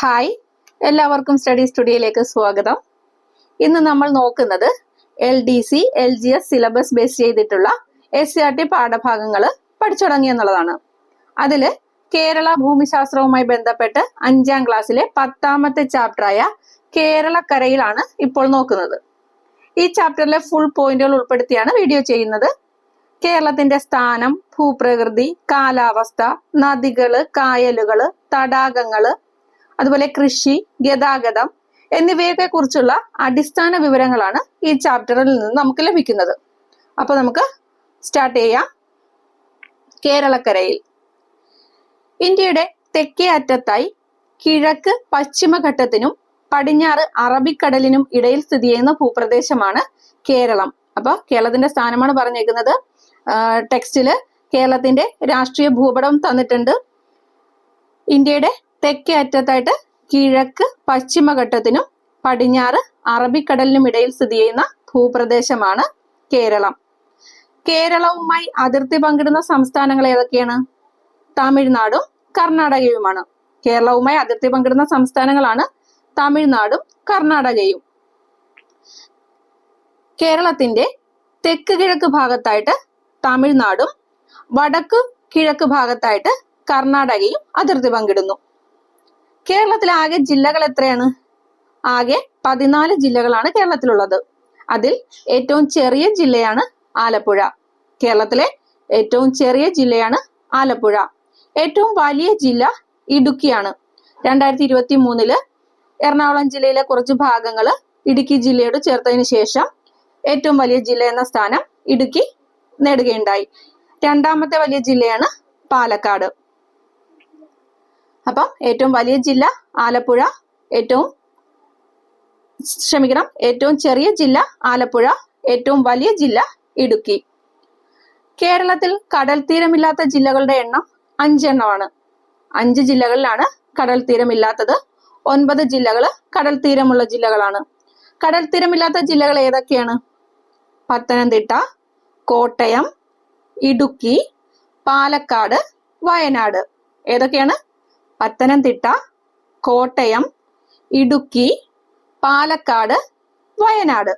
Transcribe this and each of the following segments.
Hi, എല്ലാവർക്കും study സ്റ്റുഡിയോയിലേക്ക് സ്വാഗതം. ഇന്ന് നമ്മൾ നോക്കുന്നത് LDC, LGS സിലബസ് ബേസ് ചെയ്തിട്ടുള്ള SCRT പാഠഭാഗങ്ങൾ പഠിച്ചു തുടങ്ങി എന്നുള്ളതാണ്. അതിൽ കേരള ഭൂമിശാസ്ത്രവുമായി ബന്ധപ്പെട്ട് 5ാം ക്ലാസ്സിലെ 10ാമത്തെ ചാപ്റ്ററായ കേരളക്കരയിലാണ് ഇപ്പോൾ നോക്കുന്നത്. ഈ ചാപ്റ്ററിലെ ഫുൾ പോയിന്റുകൾ ഉൾപ്പെടുത്തിയാണ് വീഡിയോ ചെയ്യുന്നത്. കേരളത്തിന്റെ സ്ഥാനം, ഭൂപ്രകൃതി, കാലാവസ്ഥ, നദികള്, കായലുകള്, തടാകങ്ങള്, അതുപോലെ കൃഷി, ഗതാഗതം എന്നിവയൊക്കെ കുറിച്ചുള്ള അടിസ്ഥാന വിവരങ്ങളാണ് ഈ ചാപ്റ്ററിൽ നിന്ന് നമുക്ക് ലഭിക്കുന്നത്. അപ്പൊ നമുക്ക് സ്റ്റാർട്ട് ചെയ്യാം. കേരളക്കരയിൽ ഇന്ത്യയുടെ തെക്കേ അറ്റത്തായി കിഴക്ക് പശ്ചിമഘട്ടത്തിനും പടിഞ്ഞാറ് അറബിക്കടലിനും ഇടയിൽ സ്ഥിതി ചെയ്യുന്ന ഭൂപ്രദേശമാണ് കേരളം. അപ്പൊ കേരളത്തിന്റെ സ്ഥാനമാണ് പറഞ്ഞേക്കുന്നത്. ടെക്സ്റ്റില് കേരളത്തിന്റെ രാഷ്ട്രീയ ഭൂപടം തന്നിട്ടുണ്ട്. ഇന്ത്യയുടെ തെക്കേ അറ്റത്തായിട്ട് കിഴക്ക് പശ്ചിമഘട്ടത്തിനും പടിഞ്ഞാറ് അറബിക്കടലിനും ഇടയിൽ സ്ഥിതി ചെയ്യുന്ന ഭൂപ്രദേശമാണ് കേരളം. കേരളവുമായി അതിർത്തി പങ്കിടുന്ന സംസ്ഥാനങ്ങൾ ഏതൊക്കെയാണ്? തമിഴ്നാടും കർണാടകയുമാണ്. കേരളവുമായി അതിർത്തി പങ്കിടുന്ന സംസ്ഥാനങ്ങളാണ് തമിഴ്നാടും കർണാടകയും. കേരളത്തിന്റെ തെക്ക് കിഴക്ക് ഭാഗത്തായിട്ട് തമിഴ്നാടും വടക്ക് കിഴക്ക് ഭാഗത്തായിട്ട് കർണാടകയും അതിർത്തി പങ്കിടുന്നു. കേരളത്തിലെ ആകെ ജില്ലകൾ എത്രയാണ്? ആകെ 14 ജില്ലകളാണ് കേരളത്തിലുള്ളത്. അതിൽ ഏറ്റവും ചെറിയ ജില്ലയാണ് ആലപ്പുഴ. കേരളത്തിലെ ഏറ്റവും ചെറിയ ജില്ലയാണ് ആലപ്പുഴ. ഏറ്റവും വലിയ ജില്ല ഇടുക്കിയാണ്. 2023 എറണാകുളം ജില്ലയിലെ കുറച്ച് ഭാഗങ്ങള് ഇടുക്കി ജില്ലയോട് ചേർത്തതിനു ശേഷം ഏറ്റവും വലിയ ജില്ല എന്ന സ്ഥാനം ഇടുക്കി നേടുകയുണ്ടായി. 2ാമത്തെ വലിയ ജില്ലയാണ് പാലക്കാട്. അപ്പം ഏറ്റവും വലിയ ജില്ല ആലപ്പുഴ, ഏറ്റവും ചെറിയ ജില്ല ആലപ്പുഴ, ഏറ്റവും വലിയ ജില്ല ഇടുക്കി. കേരളത്തിൽ കടൽ തീരമില്ലാത്ത ജില്ലകളുടെ എണ്ണം 5 എണ്ണമാണ്. 5 ജില്ലകളിലാണ് കടൽ തീരമില്ലാത്തത്. 9 ജില്ലകള് കടൽ തീരമുള്ള ജില്ലകളാണ്. കടൽ തീരമില്ലാത്ത ജില്ലകൾ ഏതൊക്കെയാണ്? പത്തനംതിട്ട, കോട്ടയം, ഇടുക്കി, പാലക്കാട്, വയനാട്. ഏതൊക്കെയാണ്? പത്തനംതിട്ട, കോട്ടയം, ഇടുക്കി, പാലക്കാട്, വയനാട്.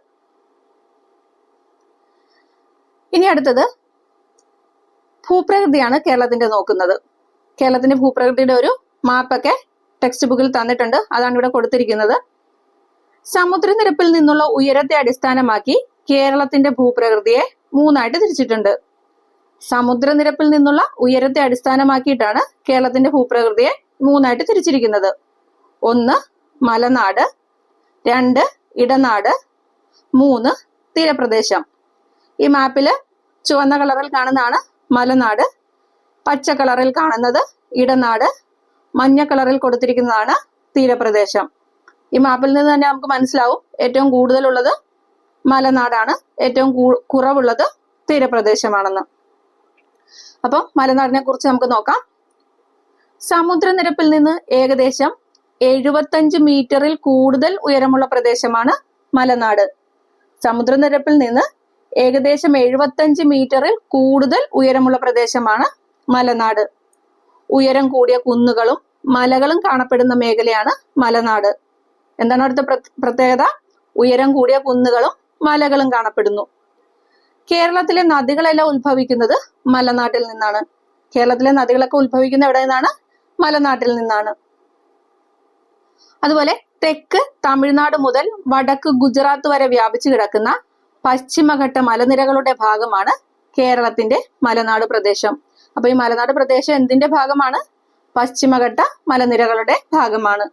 ഇനി അടുത്തത് ഭൂപ്രകൃതിയാണ് കേരളത്തിന്റെ നോക്കുന്നത്. കേരളത്തിന്റെ ഭൂപ്രകൃതിയുടെ ഒരു മാപ്പൊക്കെ ടെക്സ്റ്റ് ബുക്കിൽ തന്നിട്ടുണ്ട്. അതാണ് ഇവിടെ കൊടുത്തിരിക്കുന്നത്. സമുദ്രനിരപ്പിൽ നിന്നുള്ള ഉയരത്തെ അടിസ്ഥാനമാക്കി കേരളത്തിന്റെ ഭൂപ്രകൃതിയെ 3ആയിട്ട് തിരിച്ചിട്ടുണ്ട്. സമുദ്രനിരപ്പിൽ നിന്നുള്ള ഉയരത്തെ അടിസ്ഥാനമാക്കിയിട്ടാണ് കേരളത്തിന്റെ ഭൂപ്രകൃതിയെ 3ആയിട്ട് തിരിച്ചിരിക്കുന്നത്. 1 മലനാട്, 2 ഇടനാട്, 3 തീരപ്രദേശം. ഈ മാപ്പില് ചുവന്ന കളറിൽ കാണുന്നതാണ് മലനാട്, പച്ച കളറിൽ കാണുന്നത് ഇടനാട്, മഞ്ഞ കളറിൽ കൊടുത്തിരിക്കുന്നതാണ് തീരപ്രദേശം. ഈ മാപ്പിൽ നിന്ന് തന്നെ നമുക്ക് മനസ്സിലാവും ഏറ്റവും കൂടുതലുള്ളത് മലനാടാണ്, ഏറ്റവും കുറവുള്ളത് തീരപ്രദേശമാണെന്ന്. അപ്പം മലനാടിനെ കുറിച്ച് നമുക്ക് നോക്കാം. സമുദ്രനിരപ്പിൽ നിന്ന് ഏകദേശം 75 മീറ്ററിൽ കൂടുതൽ ഉയരമുള്ള പ്രദേശമാണ് മലനാട്. സമുദ്രനിരപ്പിൽ നിന്ന് ഏകദേശം 75 മീറ്ററിൽ കൂടുതൽ ഉയരമുള്ള പ്രദേശമാണ് മലനാട്. ഉയരം കൂടിയ കുന്നുകളും മലകളും കാണപ്പെടുന്ന മേഖലയാണ് മലനാട്. എന്താണ് അടുത്ത പ്രത്യേകത? ഉയരം കൂടിയ കുന്നുകളും മലകളും കാണപ്പെടുന്നു. കേരളത്തിലെ നദികളെല്ലാം ഉത്ഭവിക്കുന്നത് മലനാട്ടിൽ നിന്നാണ്. കേരളത്തിലെ നദികളൊക്കെ ഉത്ഭവിക്കുന്നത് എവിടെ നിന്നാണ്? മലനാട്ടിൽ നിന്നാണ്. അതുപോലെ തെക്ക് തമിഴ്നാട് മുതൽ വടക്ക് ഗുജറാത്ത് വരെ വ്യാപിച്ചു കിടക്കുന്ന പശ്ചിമഘട്ട മലനിരകളുടെ ഭാഗമാണ് കേരളത്തിന്റെ മലനാട് പ്രദേശം. അപ്പൊ ഈ മലനാട് പ്രദേശം എന്തിന്റെ ഭാഗമാണ്? പശ്ചിമഘട്ട മലനിരകളുടെ ഭാഗമാണ്.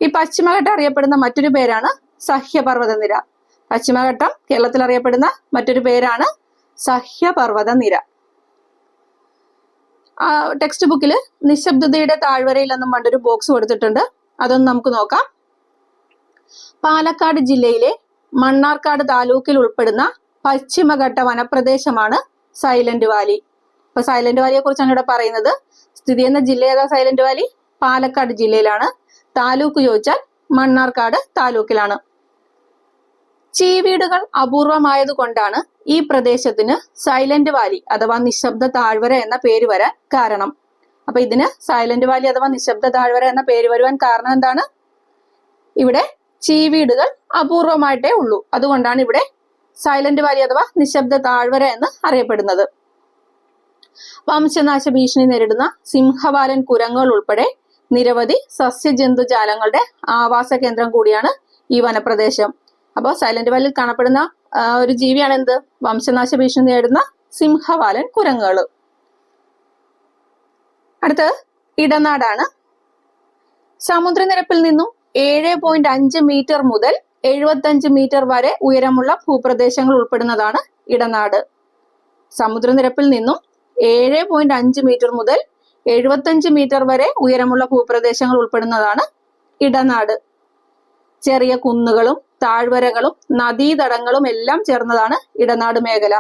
ഈ പശ്ചിമഘട്ടം അറിയപ്പെടുന്ന മറ്റൊരു പേരാണ് സഹ്യപർവ്വതനിര. പശ്ചിമഘട്ടം കേരളത്തിൽ അറിയപ്പെടുന്ന മറ്റൊരു പേരാണ് സഹ്യപർവ്വതനിര. ടെക്സ്റ്റ് ബുക്കിൽ നിശബ്ദതയുടെ താഴ്വരയിൽ എന്നും പണ്ടൊരു ബോക്സ് കൊടുത്തിട്ടുണ്ട്. അതൊന്ന് നമുക്ക് നോക്കാം. പാലക്കാട് ജില്ലയിലെ മണ്ണാർക്കാട് താലൂക്കിൽ ഉൾപ്പെടുന്ന പശ്ചിമഘട്ട വനപ്രദേശമാണ് സൈലന്റ് വാലി. അപ്പൊ സൈലന്റ് വാലിയെ കുറിച്ചാണ് ഇവിടെ പറയുന്നത്. സ്ഥിതി ചെയ്യുന്ന ജില്ല ഏതാ? സൈലന്റ് വാലി പാലക്കാട് ജില്ലയിലാണ്. താലൂക്ക് ചോദിച്ചാൽ മണ്ണാർക്കാട് താലൂക്കിലാണ്. ചീവീടുകൾ അപൂർവമായതുകൊണ്ടാണ് ഈ പ്രദേശത്തിന് സൈലന്റ് വാലി അഥവാ നിശബ്ദ താഴ്വര എന്ന പേര് വരാൻ കാരണം. അപ്പൊ ഇതിന് സൈലന്റ് വാലി അഥവാ നിശബ്ദ താഴ്വര എന്ന പേര് വരുവാൻ കാരണം എന്താണ്? ഇവിടെ ചീവീടുകൾ അപൂർവമായിട്ടേ ഉള്ളൂ. അതുകൊണ്ടാണ് ഇവിടെ സൈലന്റ് വാലി അഥവാ നിശബ്ദ താഴ്വര എന്ന് അറിയപ്പെടുന്നത്. വംശനാശ ഭീഷണി നേരിടുന്ന സിംഹവാലൻ കുരങ്ങുകൾ ഉൾപ്പെടെ നിരവധി സസ്യജന്തുജാലങ്ങളുടെ ആവാസ കേന്ദ്രം കൂടിയാണ് ഈ വനപ്രദേശം. അപ്പോൾ സൈലന്റ് വാലിയിൽ കാണപ്പെടുന്ന ഒരു ജീവിയാണ് എന്ത്? വംശനാശ ഭീഷണി നേരിടുന്ന സിംഹവാലൻ കുരങ്ങുകൾ. അടുത്തത് ഇടനാടാണ്. സമുദ്രനിരപ്പിൽ നിന്നും 7.5 മീറ്റർ മുതൽ 75 മീറ്റർ വരെ ഉയരമുള്ള ഭൂപ്രദേശങ്ങൾ ഉൾപ്പെടുന്നതാണ് ഇടനാട്. സമുദ്രനിരപ്പിൽ നിന്നും 7.5 മീറ്റർ മുതൽ 75 മീറ്റർ വരെ ഉയരമുള്ള ഭൂപ്രദേശങ്ങൾ ഉൾപ്പെടുന്നതാണ് ഇടനാട്. ചെറിയ കുന്നുകളും താഴ്വരകളും നദീതടങ്ങളും എല്ലാം ചേർന്നതാണ് ഇടനാട് മേഖല.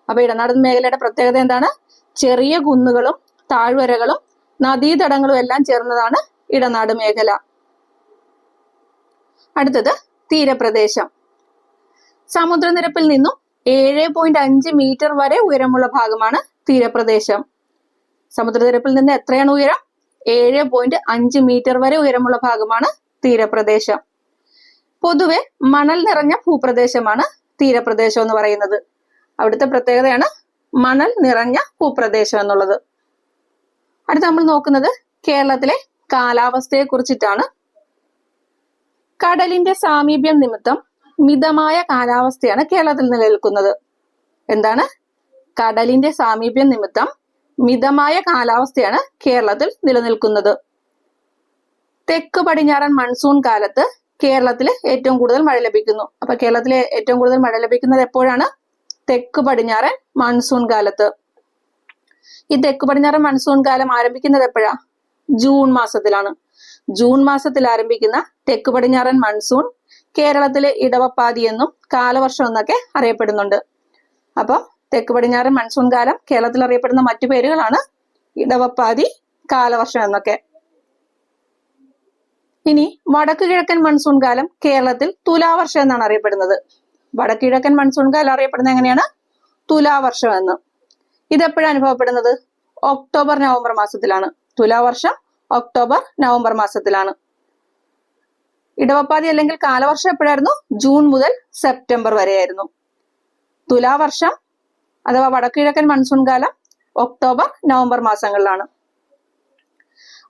അപ്പൊ ഇടനാട് മേഖലയുടെ പ്രത്യേകത എന്താണ്? ചെറിയ കുന്നുകളും താഴ്വരകളും നദീതടങ്ങളും എല്ലാം ചേർന്നതാണ് ഇടനാട് മേഖല. അടുത്തത് തീരപ്രദേശം. സമുദ്രനിരപ്പിൽ നിന്നും 7.5 മീറ്റർ വരെ ഉയരമുള്ള ഭാഗമാണ് തീരപ്രദേശം. സമുദ്രനിരപ്പിൽ നിന്ന് എത്രയാണ് ഉയരം? 7.5 മീറ്റർ വരെ ഉയരമുള്ള ഭാഗമാണ് തീരപ്രദേശം. പൊതുവെ മണൽ നിറഞ്ഞ ഭൂപ്രദേശമാണ് തീരപ്രദേശം എന്ന് പറയുന്നത്. അവിടുത്തെ പ്രത്യേകതയാണ് മണൽ നിറഞ്ഞ ഭൂപ്രദേശം എന്നുള്ളത്. അടുത്ത നമ്മൾ നോക്കുന്നത് കേരളത്തിലെ കാലാവസ്ഥയെ കുറിച്ചിട്ടാണ്. കടലിന്റെ സാമീപ്യം നിമിത്തം മിതമായ കാലാവസ്ഥയാണ് കേരളത്തിൽ നിലനിൽക്കുന്നത്. എന്താണ്? കടലിന്റെ സാമീപ്യം നിമിത്തം മിതമായ കാലാവസ്ഥയാണ് കേരളത്തിൽ നിലനിൽക്കുന്നത്. തെക്ക് പടിഞ്ഞാറൻ മൺസൂൺ കാലത്ത് കേരളത്തിൽ ഏറ്റവും കൂടുതൽ മഴ ലഭിക്കുന്നു. അപ്പൊ കേരളത്തിലെ ഏറ്റവും കൂടുതൽ മഴ ലഭിക്കുന്നത് എപ്പോഴാണ്? തെക്ക് പടിഞ്ഞാറൻ മൺസൂൺ കാലത്ത്. ഈ തെക്ക് പടിഞ്ഞാറൻ മൺസൂൺ കാലം ആരംഭിക്കുന്നത് എപ്പോഴാ? ജൂൺ മാസത്തിലാണ്. ജൂൺ മാസത്തിൽ ആരംഭിക്കുന്ന തെക്ക് പടിഞ്ഞാറൻ മൺസൂൺ കേരളത്തിലെ ഇടവപ്പാതി എന്നും കാലവർഷം എന്നൊക്കെ അറിയപ്പെടുന്നുണ്ട്. അപ്പൊ തെക്ക് പടിഞ്ഞാറൻ മൺസൂൺ കാലം കേരളത്തിൽ അറിയപ്പെടുന്ന മറ്റു പേരുകളാണ് ഇടവപ്പാതി, കാലവർഷം എന്നൊക്കെ. ഇനി വടക്ക് കിഴക്കൻ മൺസൂൺ കാലം കേരളത്തിൽ തുലാവർഷം എന്നാണ് അറിയപ്പെടുന്നത്. വടക്ക് കിഴക്കൻ മൺസൂൺ കാലം അറിയപ്പെടുന്നത് എങ്ങനെയാണ്? തുലാവർഷം എന്ന്. ഇതെപ്പോഴാണ് അനുഭവപ്പെടുന്നത്? ഒക്ടോബർ നവംബർ മാസത്തിലാണ്. തുലാവർഷം ഒക്ടോബർ നവംബർ മാസത്തിലാണ്. ഇടവപ്പാതി അല്ലെങ്കിൽ കാലവർഷം എപ്പോഴായിരുന്നു? ജൂൺ മുതൽ സെപ്റ്റംബർ വരെയായിരുന്നു. തുലാവർഷം അഥവാ വടക്കുകിഴക്കൻ മൺസൂൺ കാലം ഒക്ടോബർ നവംബർ മാസങ്ങളിലാണ്.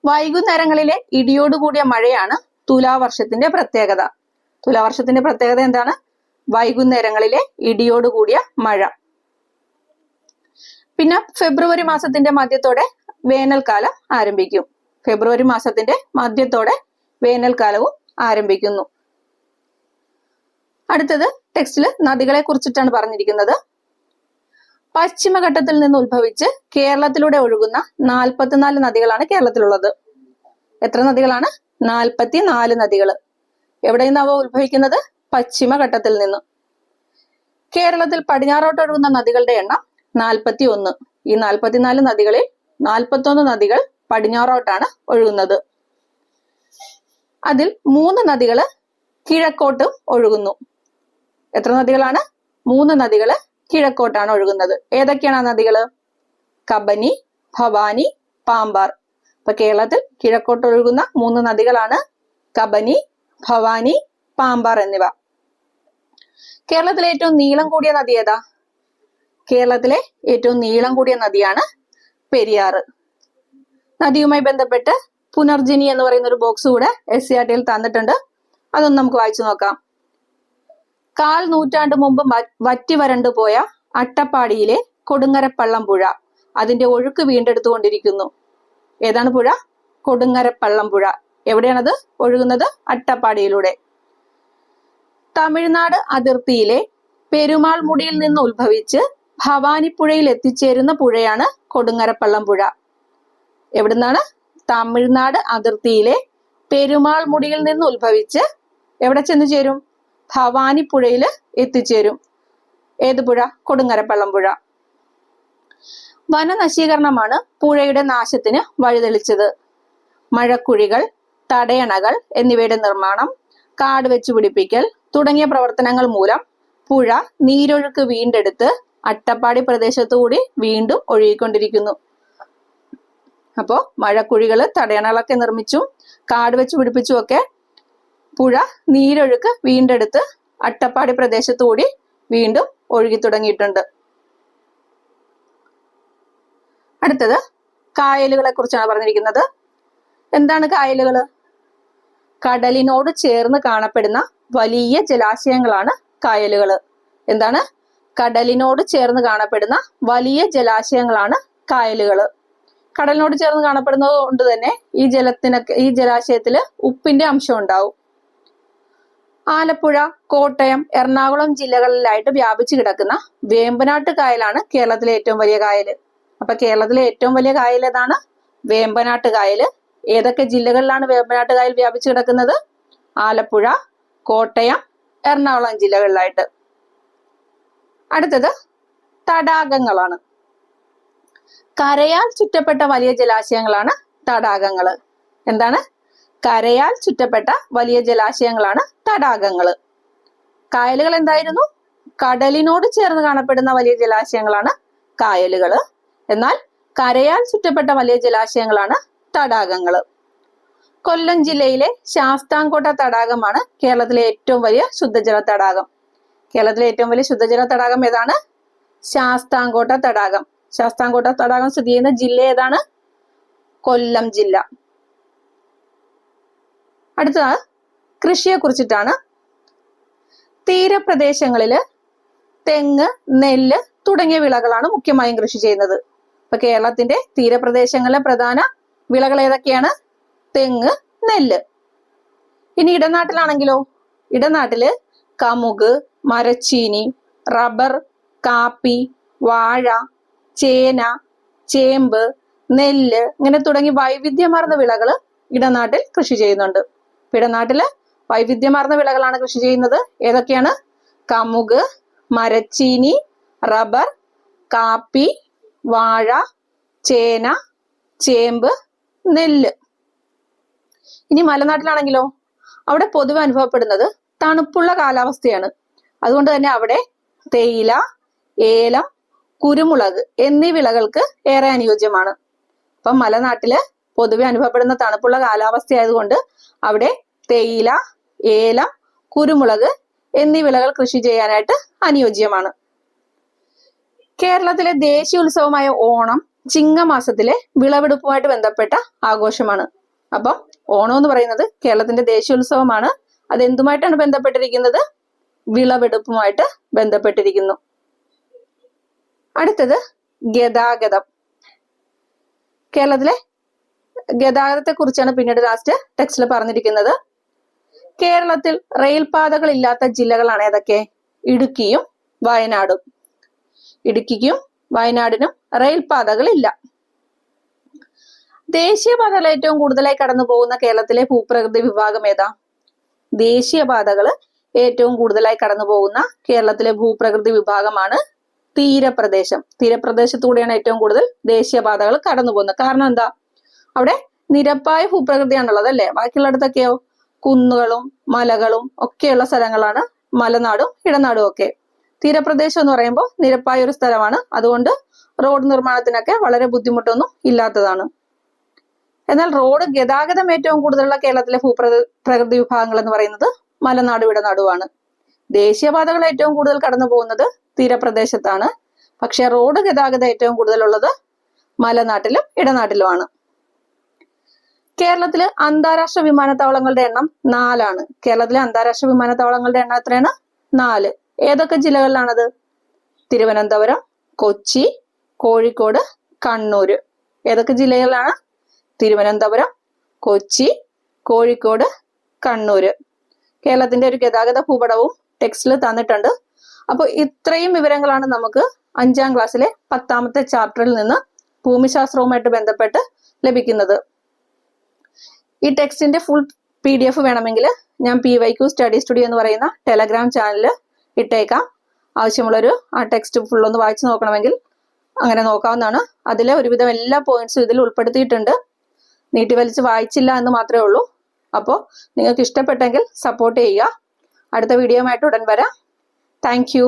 വൈകുന്നേരങ്ങളിലെ ഇടിയോടുകൂടിയ മഴയാണ് തുലാവർഷത്തിന്റെ പ്രത്യേകത. തുലാവർഷത്തിന്റെ പ്രത്യേകത എന്താണ്? വൈകുന്നേരങ്ങളിലെ ഇടിയോടുകൂടിയ മഴ. പിന്നെ ഫെബ്രുവരി മാസത്തിന്റെ മധ്യത്തോടെ വേനൽക്കാലം ആരംഭിക്കും. ഫെബ്രുവരി മാസത്തിന്റെ മധ്യത്തോടെ വേനൽക്കാലവും ആരംഭിക്കുന്നു. അടുത്തത് ടെക്സ്റ്റിൽ നദികളെ കുറിച്ചിട്ടാണ് പറഞ്ഞിരിക്കുന്നത്. പശ്ചിമഘട്ടത്തിൽ നിന്ന് ഉത്ഭവിച്ച് കേരളത്തിലൂടെ ഒഴുകുന്ന 44 നദികളാണ് കേരളത്തിലുള്ളത്. എത്ര നദികളാണ്? 44 നദികൾ. എവിടെ നിന്നാവോ ഉത്ഭവിക്കുന്നത്? പശ്ചിമഘട്ടത്തിൽ നിന്ന്. കേരളത്തിൽ പടിഞ്ഞാറോട്ട് ഒഴുകുന്ന നദികളുടെ എണ്ണം 41. ഈ 44 നദികളിൽ 41 നദികൾ പടിഞ്ഞാറോട്ടാണ് ഒഴുകുന്നത്. അതിൽ 3 നദികൾ കിഴക്കോട്ടും ഒഴുകുന്നു. എത്ര നദികളാണ്? 3 നദികൾ കിഴക്കോട്ടാണ് ഒഴുകുന്നത്. ഏതൊക്കെയാണ് ആ നദികള്? കബനി, ഭവാനി, പാമ്പാർ. അപ്പൊ കേരളത്തിൽ കിഴക്കോട്ട് ഒഴുകുന്ന 3 നദികളാണ് കബനി, ഭവാനി, പാമ്പാർ എന്നിവ. കേരളത്തിലെ ഏറ്റവും നീളം കൂടിയ നദി ഏതാ? കേരളത്തിലെ ഏറ്റവും നീളം കൂടിയ നദിയാണ് പെരിയാറ്. നദിയുമായി ബന്ധപ്പെട്ട് പുനർജനി എന്ന് പറയുന്ന ഒരു ബോക്സ് കൂടെ SCERT-യിൽ തന്നിട്ടുണ്ട്. അതൊന്ന് നമുക്ക് വായിച്ചു നോക്കാം. 1/4 നൂറ്റാണ്ട് മുമ്പ് വറ്റി വരണ്ടു പോയ അട്ടപ്പാടിയിലെ കൊടുങ്ങരപ്പള്ളം പുഴ അതിന്റെ ഒഴുക്ക് വീണ്ടെടുത്തുകൊണ്ടിരിക്കുന്നു. ഏതാണ് പുഴ? കൊടുങ്ങരപ്പള്ളം പുഴ. എവിടെയാണത് ഒഴുകുന്നത്? അട്ടപ്പാടിയിലൂടെ. തമിഴ്നാട് അതിർത്തിയിലെ പെരുമാൾ മുടിയിൽ നിന്ന് ഉത്ഭവിച്ച് ഭവാനിപ്പുഴയിൽ എത്തിച്ചേരുന്ന പുഴയാണ് കൊടുങ്ങരപ്പള്ളം പുഴ. എവിടുന്നാണ്? തമിഴ്നാട് അതിർത്തിയിലെ പെരുമാൾ മുടിയിൽ നിന്ന് ഉത്ഭവിച്ച് എവിടെ ചെന്ന് ചേരും? ഭവാനിപ്പുഴയിൽ എത്തിച്ചേരും. ഏത് പുഴ? കൊടുങ്ങരപ്പള്ളം പുഴ. വനനശീകരണമാണ് പുഴയുടെ നാശത്തിന് വഴിതെളിച്ചത്. മഴക്കുഴികൾ, തടയണകൾ എന്നിവയുടെ നിർമ്മാണം, കാട് വെച്ച് പിടിപ്പിക്കൽ തുടങ്ങിയ പ്രവർത്തനങ്ങൾ മൂലം പുഴ നീരൊഴുക്ക് വീണ്ടെടുത്ത് അട്ടപ്പാടി പ്രദേശത്തുകൂടി വീണ്ടും ഒഴുകിക്കൊണ്ടിരിക്കുന്നു. അപ്പോൾ മഴക്കുഴികൾ, തടയണകളൊക്കെ നിർമ്മിച്ചും കാട് വെച്ച് പിടിപ്പിച്ചും ഒക്കെ പുഴ നീരൊഴുക്ക് വീണ്ടെടുത്ത് അട്ടപ്പാടി പ്രദേശത്തുകൂടി വീണ്ടും ഒഴുകി തുടങ്ങിയിട്ടുണ്ട്. അടുത്തത് കായലുകളെ കുറിച്ചാണ് പറഞ്ഞിരിക്കുന്നത്. എന്താണ് കായലുകൾ? കടലിനോട് ചേർന്ന് കാണപ്പെടുന്ന വലിയ ജലാശയങ്ങളാണ് കായലുകൾ. എന്താണ്? കടലിനോട് ചേർന്ന് കാണപ്പെടുന്ന വലിയ ജലാശയങ്ങളാണ് കായലുകൾ. കടലിനോട് ചേർന്ന് കാണപ്പെടുന്നത് കൊണ്ട് തന്നെ ഈ ജലാശയത്തില് ഉപ്പിന്റെ അംശം ഉണ്ടാവും. ആലപ്പുഴ, കോട്ടയം, എറണാകുളം ജില്ലകളിലായിട്ട് വ്യാപിച്ചു കിടക്കുന്ന വേമ്പനാട്ട് കായലാണ് കേരളത്തിലെ ഏറ്റവും വലിയ കായല്. അപ്പൊ കേരളത്തിലെ ഏറ്റവും വലിയ കായൽ ഏതാണ്? വേമ്പനാട്ട് കായല്. ഏതൊക്കെ ജില്ലകളിലാണ് വേമ്പനാട്ട് കായൽ വ്യാപിച്ചു കിടക്കുന്നത്? ആലപ്പുഴ, കോട്ടയം, എറണാകുളം ജില്ലകളിലായിട്ട്. അടുത്തത് തടാകങ്ങളാണ്. കരയാൽ ചുറ്റപ്പെട്ട വലിയ ജലാശയങ്ങളാണ് തടാകങ്ങൾ. എന്താണ്? കരയാൽ ചുറ്റപ്പെട്ട വലിയ ജലാശയങ്ങളാണ് തടാകങ്ങൾ. കായലുകൾ എന്തായിരുന്നു? കടലിനോട് ചേർന്ന് കാണപ്പെടുന്ന വലിയ ജലാശയങ്ങളാണ് കായലുകൾ. എന്നാൽ കരയാൽ ചുറ്റപ്പെട്ട വലിയ ജലാശയങ്ങളാണ് തടാകങ്ങൾ. കൊല്ലം ജില്ലയിലെ ശാസ്താംകോട്ട തടാകമാണ് കേരളത്തിലെ ഏറ്റവും വലിയ ശുദ്ധജല തടാകം. കേരളത്തിലെ ഏറ്റവും വലിയ ശുദ്ധജല തടാകം ഏതാണ്? ശാസ്താംകോട്ട തടാകം. ശാസ്താംകോട്ട തടാകം സ്ഥിതി ചെയ്യുന്ന ജില്ല ഏതാണ്? കൊല്ലം ജില്ല. അടുത്തത് കൃഷിയെ കുറിച്ചിട്ടാണ്. തീരപ്രദേശങ്ങളില് തെങ്ങ്, നെല്ല് തുടങ്ങിയ വിളകളാണ് മുഖ്യമായും കൃഷി ചെയ്യുന്നത്. ഇപ്പൊ കേരളത്തിന്റെ തീരപ്രദേശങ്ങളിലെ പ്രധാന വിളകൾ ഏതൊക്കെയാണ്? തെങ്ങ്, നെല്ല്. ഇനി ഇടനാട്ടിലാണെങ്കിലോ? ഇടനാട്ടില് കമുക്, മരച്ചീനി, റബ്ബർ, കാപ്പി, വാഴ, ചേന, ചേമ്പ്, നെല്ല് ഇങ്ങനെ തുടങ്ങി വൈവിധ്യമാർന്ന വിളകൾ ഇടനാട്ടിൽ കൃഷി ചെയ്യുന്നുണ്ട്. ഇടനാട്ടില് വൈവിധ്യമാർന്ന വിളകളാണ് കൃഷി ചെയ്യുന്നത്. ഏതൊക്കെയാണ്? കമുക്, മരച്ചീനി, റബ്ബർ, കാപ്പി, വാഴ, ചേന, ചേമ്പ്, നെല്ല്. ഇനി മലനാട്ടിലാണെങ്കിലോ? അവിടെ പൊതുവെ അനുഭവപ്പെടുന്നത് തണുപ്പുള്ള കാലാവസ്ഥയാണ്. അതുകൊണ്ട് തന്നെ അവിടെ തേയില, ഏലം, കുരുമുളക് എന്നീ വിളകൾക്ക് ഏറെ അനുയോജ്യമാണ്. അപ്പം മലനാട്ടില് പൊതുവെ അനുഭവപ്പെടുന്ന തണുപ്പുള്ള കാലാവസ്ഥ ആയതുകൊണ്ട് അവിടെ തേയില, ഏലം, കുരുമുളക് എന്നീ വിളകൾ കൃഷി ചെയ്യാനായിട്ട് അനുയോജ്യമാണ്. കേരളത്തിലെ ദേശീയ ഉത്സവമായ ഓണം ചിങ്ങമാസത്തിലെ വിളവെടുപ്പുമായിട്ട് ബന്ധപ്പെട്ട ആഘോഷമാണ്. അപ്പം ഓണം എന്ന് പറയുന്നത് കേരളത്തിന്റെ ദേശീയ ഉത്സവമാണ്. അത് എന്തുമായിട്ടാണ് ബന്ധപ്പെട്ടിരിക്കുന്നത്? വിളവെടുപ്പുമായിട്ട് ബന്ധപ്പെട്ടിരിക്കുന്നു. അടുത്തത് ഗതാഗതം. കേരളത്തിലെ ഗതാഗതത്തെ കുറിച്ചാണ് പിന്നീട് ലാസ്റ്റ് ടെക്സ്റ്റിൽ പറഞ്ഞിരിക്കുന്നത്. കേരളത്തിൽ റെയിൽപാതകൾ ഇല്ലാത്ത ജില്ലകളാണ് ഏതൊക്കെ? ഇടുക്കിയും വയനാടും. ഇടുക്കിക്കും വയനാടിനും റെയിൽപാതകൾ ഇല്ല. ദേശീയപാതകൾ ഏറ്റവും കൂടുതലായി കടന്നു പോകുന്ന കേരളത്തിലെ ഭൂപ്രകൃതി വിഭാഗം ഏതാ? ദേശീയപാതകൾ ഏറ്റവും കൂടുതലായി കടന്നു പോകുന്ന കേരളത്തിലെ ഭൂപ്രകൃതി വിഭാഗമാണ് തീരപ്രദേശം. തീരപ്രദേശത്തൂടെയാണ് ഏറ്റവും കൂടുതൽ ദേശീയപാതകൾ കടന്നു പോകുന്നത്. കാരണം എന്താ? അവിടെ നിരപ്പായ ഭൂപ്രകൃതിയാണുള്ളത് അല്ലെ. ബാക്കിയുള്ളിടത്തൊക്കെയോ കുന്നുകളും മലകളും ഒക്കെയുള്ള സ്ഥലങ്ങളാണ് മലനാടും ഇടനാടും ഒക്കെ. തീരപ്രദേശം എന്ന് പറയുമ്പോൾ നിരപ്പായ ഒരു സ്ഥലമാണ്. അതുകൊണ്ട് റോഡ് നിർമ്മാണത്തിനൊക്കെ വളരെ ബുദ്ധിമുട്ടൊന്നും ഇല്ലാത്തതാണ്. എന്നാൽ റോഡ് ഗതാഗതം ഏറ്റവും കൂടുതലുള്ള കേരളത്തിലെ ഭൂപ്രകൃതി വിഭാഗങ്ങൾ എന്ന് പറയുന്നത് മലനാടും ഇടനാടുമാണ്. ദേശീയപാതകൾ ഏറ്റവും കൂടുതൽ കടന്നു പോകുന്നത് തീരപ്രദേശത്താണ്. പക്ഷെ റോഡ് ഗതാഗതം ഏറ്റവും കൂടുതലുള്ളത് മലനാട്ടിലും ഇടനാട്ടിലുമാണ്. കേരളത്തില് അന്താരാഷ്ട്ര വിമാനത്താവളങ്ങളുടെ എണ്ണം 4 കേരളത്തിലെ അന്താരാഷ്ട്ര വിമാനത്താവളങ്ങളുടെ എണ്ണം എത്രയാണ്? 4. ഏതൊക്കെ ജില്ലകളിലാണത്? തിരുവനന്തപുരം, കൊച്ചി, കോഴിക്കോട്, കണ്ണൂര്. ഏതൊക്കെ ജില്ലകളിലാണ്? തിരുവനന്തപുരം, കൊച്ചി, കോഴിക്കോട്, കണ്ണൂര്. കേരളത്തിന്റെ ഒരു ഗതാഗത ഭൂപടവും ടെക്സ്റ്റിൽ തന്നിട്ടുണ്ട്. അപ്പോൾ ഇത്രയും വിവരങ്ങളാണ് നമുക്ക് 5ാം ക്ലാസ്സിലെ 10ാമത്തെ ചാപ്റ്ററിൽ നിന്ന് ഭൂമിശാസ്ത്രവുമായിട്ട് ബന്ധപ്പെട്ട് ലഭിക്കുന്നത്. ഈ ടെക്സ്റ്റിന്റെ ഫുൾ PDF വേണമെങ്കിൽ ഞാൻ PYQ സ്റ്റഡി സ്റ്റുഡിയോ എന്ന് പറയുന്ന ടെലഗ്രാം ചാനലിൽ ഇട്ടേക്കാം. ആവശ്യമുള്ളൊരു ആ ടെക്സ്റ്റ് ഫുൾ ഒന്ന് വായിച്ചു നോക്കണമെങ്കിൽ അങ്ങനെ നോക്കാവുന്നതാണ്. അതിലെ ഒരുവിധം എല്ലാ പോയിന്റ്സും ഇതിൽ ഉൾപ്പെടുത്തിയിട്ടുണ്ട്. നീട്ടി വലിച്ച് വായിച്ചില്ല എന്ന് മാത്രമേ ഉള്ളൂ. അപ്പോൾ നിങ്ങൾക്ക് ഇഷ്ടപ്പെട്ടെങ്കിൽ സപ്പോർട്ട് ചെയ്യുക. അടുത്ത വീഡിയോയുമായിട്ട് ഉടൻ വരാം. Thank you.